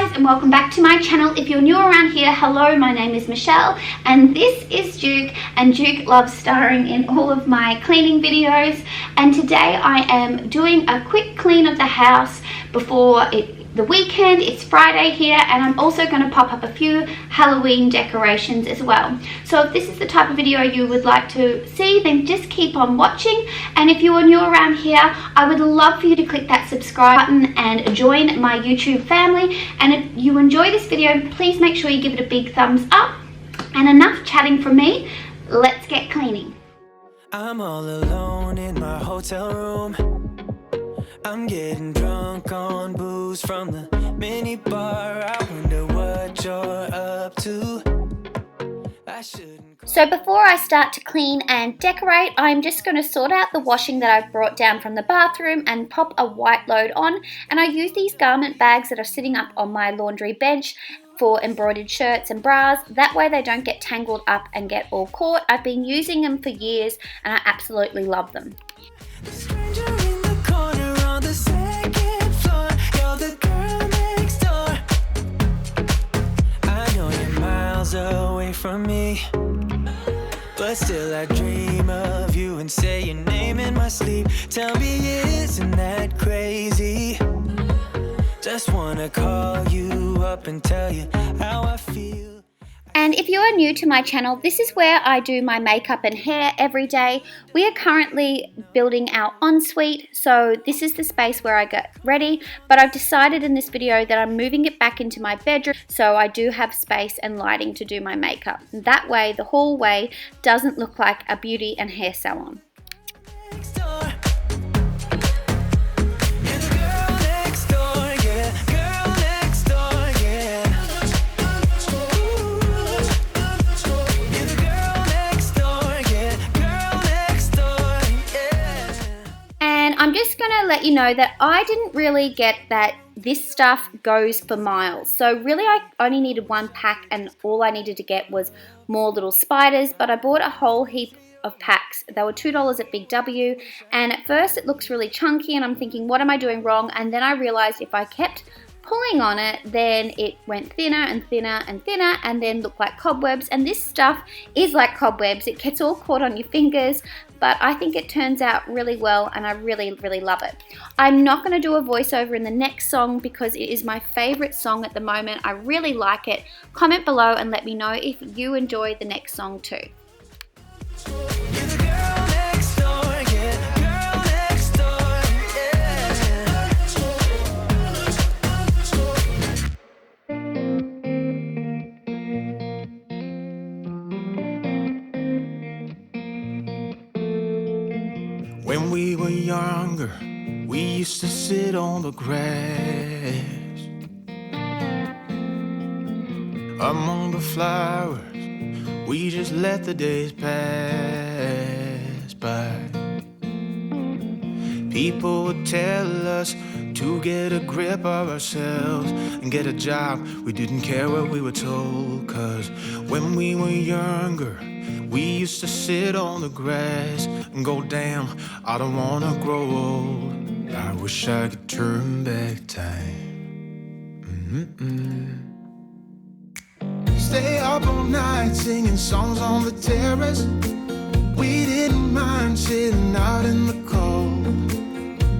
guys, and welcome back to my channel. If you're new around here, hello, my name is Michelle and this is Duke, and Duke loves starring in all of my cleaning videos. And today I am doing a quick clean of the house before the weekend. It's Friday here, and I'm also going to pop up a few Halloween decorations as well. So if this is the type of video you would like to see, then just keep on watching. And if you are new around here, I would love for you to click that subscribe button and join my YouTube family. And if you enjoy this video, please make sure you give it a big thumbs up. And enough chatting from me, let's get cleaning. I'm all alone in my hotel room. I'm getting drunk on booze from the mini bar. I wonder what you're up to. So before I start to clean and decorate, I'm just going to sort out the washing that I've brought down from the bathroom and pop a white load on. And I use these garment bags that are sitting up on my laundry bench for embroidered shirts and bras. That way they don't get tangled up and get all caught. I've been using them for years and I absolutely love them. Away from me, but still I dream of you and say your name in my sleep. Tell me, isn't that crazy? Just wanna call you up and tell you how I feel. And if you are new to my channel, this is where I do my makeup and hair every day. We are currently building our ensuite, so this is the space where I get ready, but I've decided in this video that I'm moving it back into my bedroom so I do have space and lighting to do my makeup. That way the hallway doesn't look like a beauty and hair salon. I'm just going to let you know that I didn't really get that this stuff goes for miles. So really I only needed one pack and all I needed to get was more little spiders, but I bought a whole heap of packs. They were $2 at Big W, and at first it looks really chunky and I'm thinking, what am I doing wrong? And then I realized if I kept pulling on it, then it went thinner and thinner and thinner and then looked like cobwebs. And this stuff is like cobwebs. It gets all caught on your fingers, but I think it turns out really well and I really, really love it. I'm not going to do a voiceover in the next song because it is my favorite song at the moment. I really like it. Comment below and let me know if you enjoy the next song too. When we were younger, we used to sit on the grass among the flowers. We just let the days pass by. People would tell us to get a grip of ourselves and get a job. We didn't care what we were told, 'cause when we were younger, we used to sit on the grass and go, damn, I don't wanna grow old. I wish I could turn back time. Stay up all night singing songs on the terrace. We didn't mind sitting out in the cold.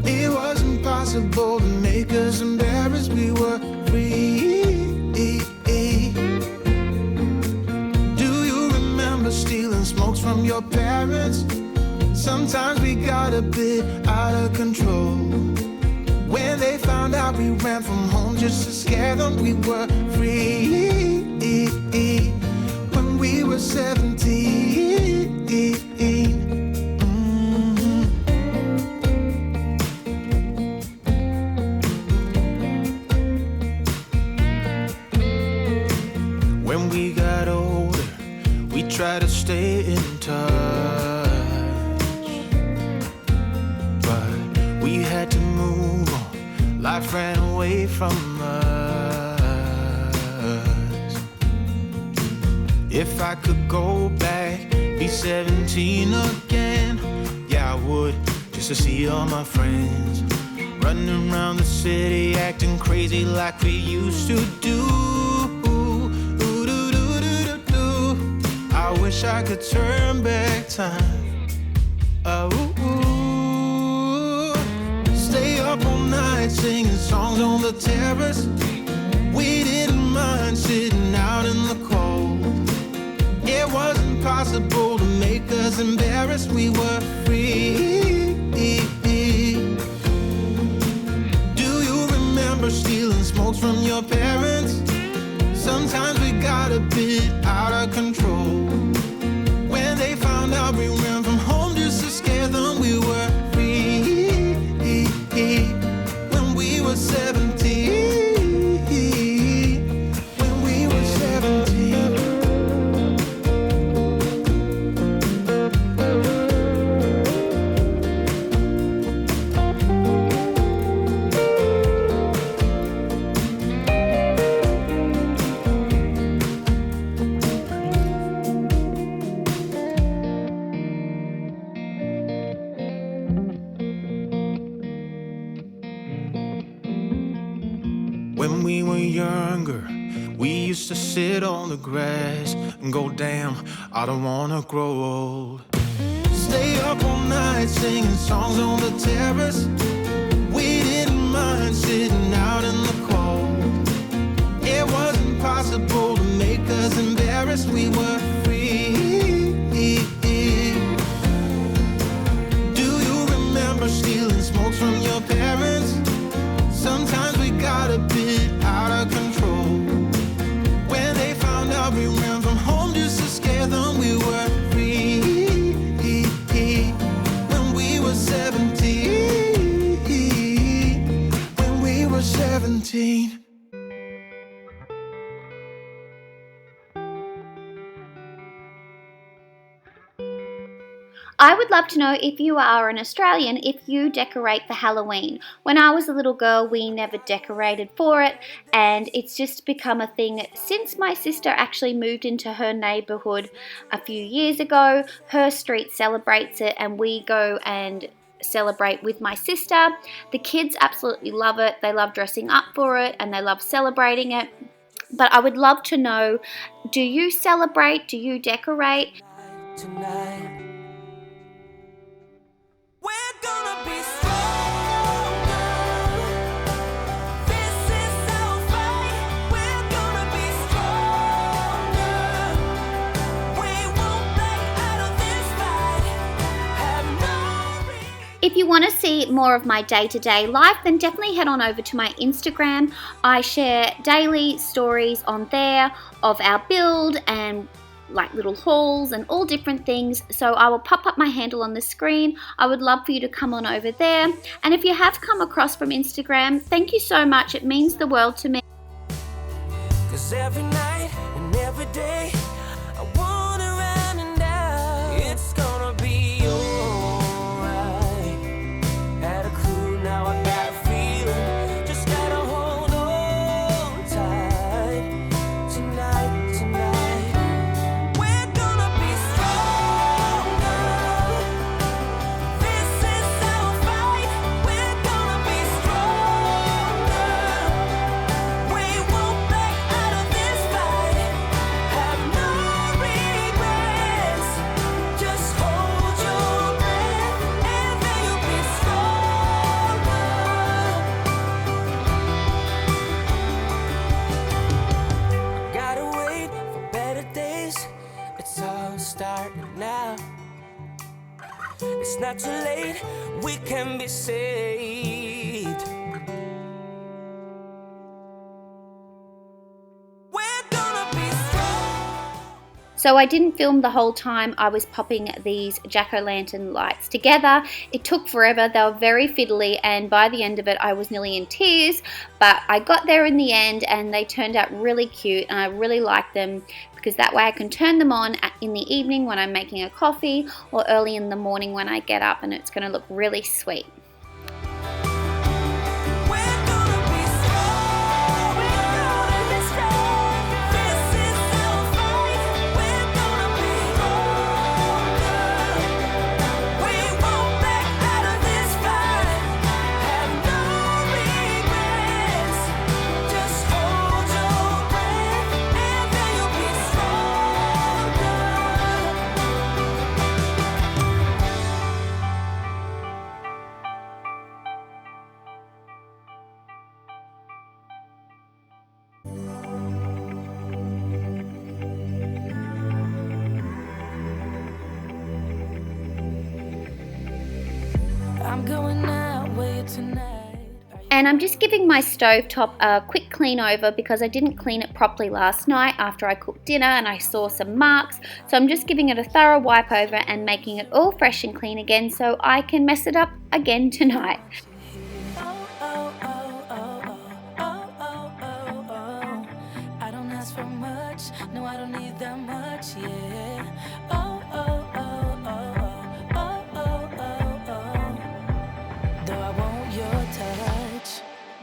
It was impossible to make us embarrassed. We were free. Stealing smokes from your parents. Sometimes we got a bit out of control. When they found out we ran from home just to scare them, we were free. When we were 17. When we got older, we try to stay in touch, but we had to move on. Life ran away from us. If I could go back, be 17 again, yeah I would, just to see all my friends running around the city, acting crazy like we used to do. I wish I could turn back time. Stay up all night singing songs on the terrace. We didn't mind sitting out in the cold. It wasn't possible to make us embarrassed. We were free. Do you remember stealing smokes from your parents? Sometimes we got a bit out of control. When they found out we ran from home just to scare them, we were free. When we were 17. When we were 17. When we were younger, we used to sit on the grass and go, damn, I don't wanna grow old. Stay up all night singing songs on the terrace. We didn't mind sitting out in the cold. It wasn't possible to make us embarrassed. We were free. Do you remember stealing smokes from your parents? Sometimes we got a bit out of control. When they found out we ran from home just to scare them, we were free. When we were 17. When we were 17. I would love to know if you are an Australian, if you decorate for Halloween. When I was a little girl, we never decorated for it, and it's just become a thing since my sister actually moved into her neighbourhood a few years ago. Her street celebrates it, and we go and celebrate with my sister. The kids absolutely love it. They love dressing up for it, and they love celebrating it. But I would love to know, do you celebrate? Do you decorate? Tonight. If you want to see more of my day-to-day life, then definitely head on over to my Instagram. I share daily stories on there of our build and like little hauls and all different things. So I will pop up my handle on the screen. I would love for you to come on over there. And if you have come across from Instagram, thank you so much. It means the world to me. 'Cause every night and every day I wanna run and down. It's gonna be alright. Had a clue, now I got a feeling. Just gotta hold on tight. Tonight, tonight, we're gonna be stronger. This is our fight. We're gonna be stronger. We won't back out of this fight. Have no regrets. Just hold your breath and then you'll be stronger. Gotta wait for better days. It's all starting now. It's not too late. We can be saved. We're gonna be strong. So I didn't film the whole time I was popping these jack-o'-lantern lights together. It took forever. They were very fiddly, and by the end of it I was nearly in tears, but I got there in the end and they turned out really cute, and I really like them because that way I can turn them on in the evening when I'm making a coffee or early in the morning when I get up, and it's going to look really sweet. We're gonna be strong. We're gonna be strong. This is our fight. We're gonna be stronger. We won't back out of this fight. Have no And I'm just giving my stovetop a quick clean over because I didn't clean it properly last night after I cooked dinner and I saw some marks. So I'm just giving it a thorough wipe over and making it all fresh and clean again so I can mess it up again tonight. No, I don't need that much, yeah. Though I want your touch.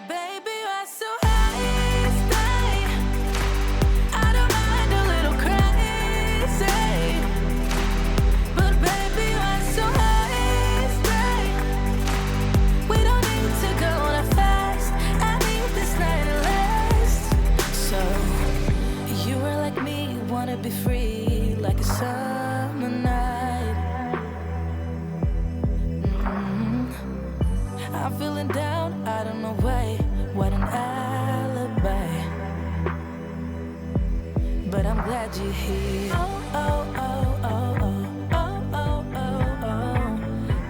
Baby, you're so high, stay. I don't mind a little crazy. But baby, you're so high, stay. We don't need to go on a fast. I need this night to last. So, you were like me, you wanna be free like a summer night. I'm feeling down, I don't know why. What an alibi. But I'm glad you're here.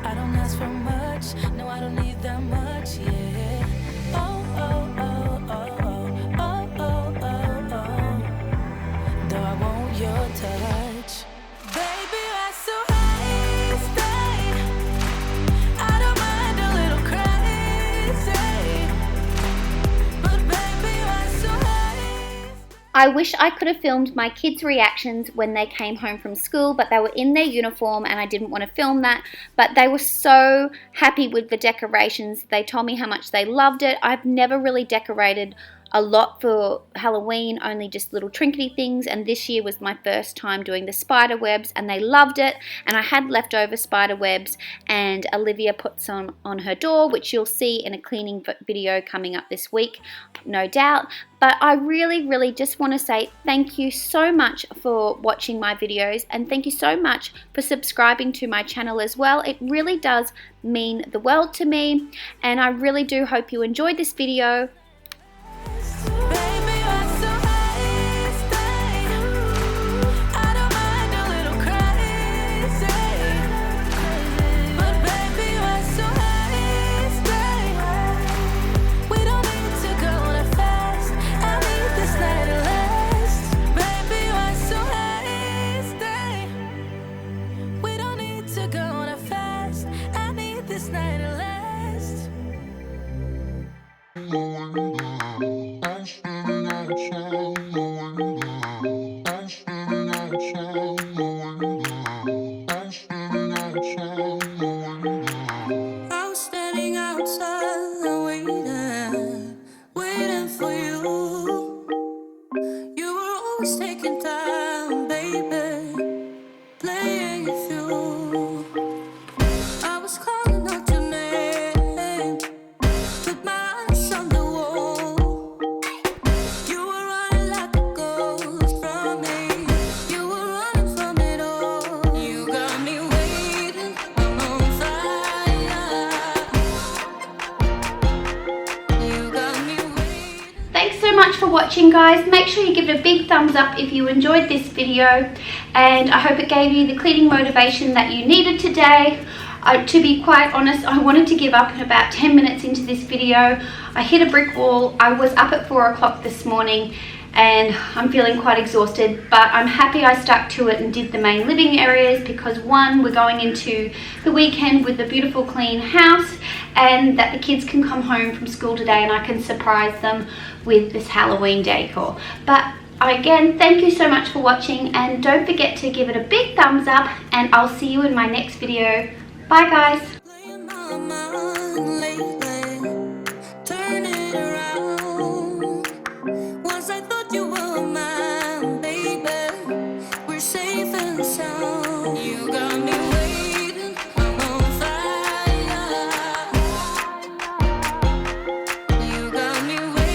I don't ask for much, no, I don't need that much, yeah. Though I want your touch. Baby, you're so high, stay. I don't mind a little crazy. But baby, you're so high. I wish I could have filmed my kids' reactions when they came home from school, but they were in their uniform and I didn't want to film that. But they were so happy with the decorations. They told me how much they loved it. I've never really decorated a lot for Halloween, only just little trinkety things, and this year was my first time doing the spider webs and they loved it. And I had leftover spider webs and Olivia put some on her door, which you'll see in a cleaning video coming up this week, no doubt. But I really just want to say thank you so much for watching my videos and thank you so much for subscribing to my channel as well. It really does mean the world to me, and I really do hope you enjoyed this video. Taking time, baby, playing it through. I was calling out your name, with my eyes on the wall. You were running like a ghost from me. You were running from it all. You got me waiting, I'm on fire. You got me waiting. Thanks so much for watching, guys. Make sure you give it a big thumbs up if you enjoyed this video, and I hope it gave you the cleaning motivation that you needed today. To be quite honest, I wanted to give up in about 10 minutes into this video. I hit a brick wall. I was up at 4 o'clock this morning and I'm feeling quite exhausted, but I'm happy I stuck to it and did the main living areas because one, we're going into the weekend with a beautiful clean house, and that the kids can come home from school today and I can surprise them with this Halloween decor. But again, thank you so much for watching, and don't forget to give it a big thumbs up, and I'll see you in my next video. Bye guys. Turn it around. Once I thought you were mine.